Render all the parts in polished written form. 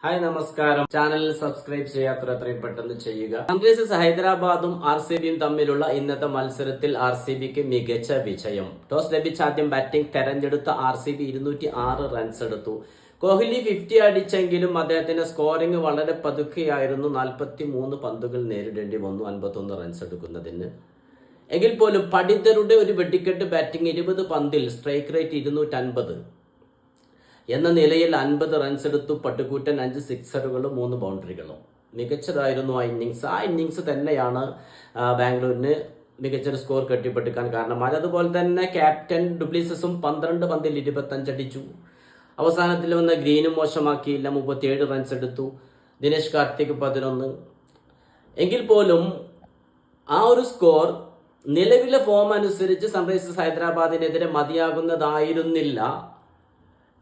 Hi നമസ്കാരം. Channel subscribe ചെയ്യാത്ത എത്രയും പെട്ടെന്ന് ചെയ്യുക. സൺറൈസേഴ്സ് ഹൈദരാബാദും RCBയും തമ്മിലുള്ള ഇന്നത്തെ മത്സരത്തിൽ RCBക്ക് മികച്ച വിജയം. ടോസ് ലഭിച്ച ആദ്യം ബാറ്റിംഗ് തെരഞ്ഞെടുത്ത RCB 206 റൺസ് എടുത്തു. കോഹ്ലി 50 അടിച്ചെങ്കിലും അദ്ദേഹത്തിന്റെ സ്കോറിംഗ് വളരെ പതുക്കെയായിരുന്നു. 43 പന്തുകൾ നേരിടേണ്ടി വന്നു 51 റൺസ് എടുക്കുന്നതിന്. എങ്കിൽ പോലും പടിതരുടെ ഒരു വെടിക്കെട്ട് ബാറ്റിംഗ് 20 പന്തിൽ സ്ട്രൈക്ക് റേറ്റ് 250 എന്ന നിലയിൽ 50 റൺസ് എടുത്തു. പട്ടുകൂറ്റൻ 5 സിക്സറുകളും 3 ബൗണ്ടറികളും. മികച്ചതായിരുന്നു ആ ഇന്നിങ്സ്. ആ ഇന്നിങ്സ് തന്നെയാണ് ബാംഗ്ലൂരിന് മികച്ചൊരു സ്കോർ കെട്ടിപ്പടുക്കാൻ കാരണമായത്. അതുപോലെ തന്നെ ക്യാപ്റ്റൻ ഡുപ്ലിസസും 12 പന്തിൽ 25 അടിച്ചു. അവസാനത്തിൽ വന്ന ഗ്രീനും മോശമാക്കിയില്ല, 37 റൺസ് എടുത്തു. ദിനേശ് കാർത്തിക് 11. എങ്കിൽ പോലും ആ ഒരു സ്കോർ നിലവിലെ ഫോം അനുസരിച്ച് സൺറൈസേഴ്സ് ഹൈദരാബാദിനെതിരെ മതിയാകുന്നതായിരുന്നില്ല.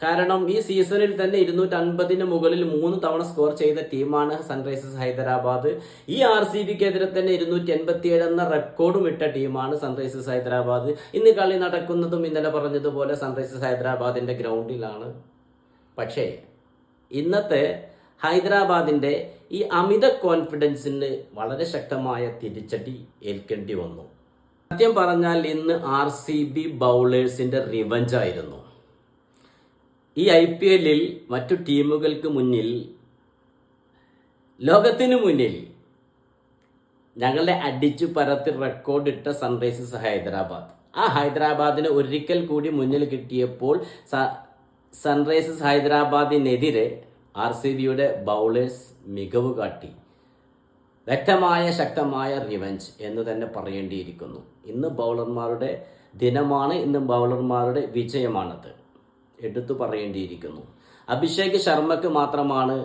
കാരണം ഈ സീസണിൽ തന്നെ 250 മുകളിൽ 3 തവണ സ്കോർ ചെയ്ത ടീമാണ് സൺറൈസേഴ്സ് ഹൈദരാബാദ്. ഈ RCBക്കെതിരെ തന്നെ 287 എന്ന റെക്കോർഡും ഇട്ട ടീമാണ് സൺറൈസേഴ്സ് ഹൈദരാബാദ്. ഇന്ന് കളി നടക്കുന്നതും ഇന്നലെ പറഞ്ഞതുപോലെ സൺറൈസേഴ്സ് ഹൈദരാബാദിന്റെ ഗ്രൗണ്ടിലാണ്. പക്ഷേ ഇന്നത്തെ ഹൈദരാബാദിന്റെ ഈ അമിത കോൺഫിഡൻസിന് വളരെ ശക്തമായ തിരിച്ചടി ഏൽക്കേണ്ടി വന്നു. സത്യം പറഞ്ഞാൽ ഇന്ന് RCB ബൗളേഴ്സിന്റെ റിവഞ്ച് ആയിരുന്നു. ഈ IPLൽ മറ്റു ടീമുകൾക്ക് മുന്നിൽ, ലോകത്തിനു മുന്നിൽ ഞങ്ങളെ അടിച്ചു പരത്തി റെക്കോർഡിട്ട സൺറൈസേഴ്സ് ഹൈദരാബാദ്. ആ ഹൈദരാബാദിന് ഒരിക്കൽ കൂടി മുന്നിൽ കിട്ടിയപ്പോൾ സൺറൈസേഴ്സ് ഹൈദരാബാദിനെതിരെ RCBയുടെ ബൗളേഴ്സ് മികവ് കാട്ടി. വ്യക്തമായ ശക്തമായ റിവഞ്ച് എന്ന് തന്നെ പറയേണ്ടിയിരിക്കുന്നു. ഇന്ന് ബൗളർമാരുടെ ദിനമാണ്. ഇന്ന് ബൗളർമാരുടെ വിജയമാണത് എടുത്തു പറയേണ്ടിയിരിക്കുന്നു. അഭിഷേക് ശർമ്മക്ക് മാത്രമാണ്,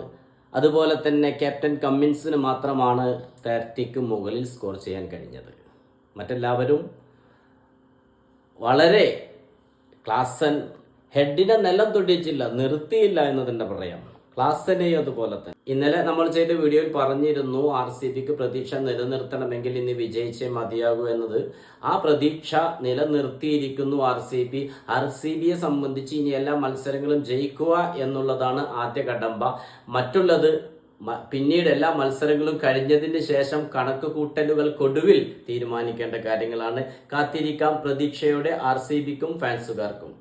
അതുപോലെ തന്നെ ക്യാപ്റ്റൻ കമ്മിൻസിന് മാത്രമാണ് 30ക്ക് മുകളിൽ സ്കോർ ചെയ്യാൻ കഴിഞ്ഞത്. മറ്റെല്ലാവരും വളരെ ക്ലാസൻ, ഹെഡിനെ നിലം തൊടിച്ചില്ല, നിർത്തിയില്ല എന്ന് തന്നെ പറയാം. ക്ലാസനെയും അതുപോലെ തന്നെ. ഇന്നലെ നമ്മൾ ചെയ്ത വീഡിയോയിൽ പറഞ്ഞിരുന്നു RCBക്ക് പ്രതീക്ഷ നിലനിർത്തണമെങ്കിൽ ഇന്ന് വിജയിച്ചേ മതിയാകൂ എന്നത്. ആ പ്രതീക്ഷ നിലനിർത്തിയിരിക്കുന്നു RCBയെ സംബന്ധിച്ച് ഇനി എല്ലാ മത്സരങ്ങളും ജയിക്കുക എന്നുള്ളതാണ് ആദ്യ കടമ്പ. മറ്റുള്ളത് പിന്നീട് എല്ലാ മത്സരങ്ങളും കഴിഞ്ഞതിന് ശേഷം കണക്ക് കൂട്ടലുകൾക്കൊടുവിൽ തീരുമാനിക്കേണ്ട കാര്യങ്ങളാണ്. കാത്തിരിക്കാം പ്രതീക്ഷയോടെ RCBക്കും ഫാൻസുകാർക്കും.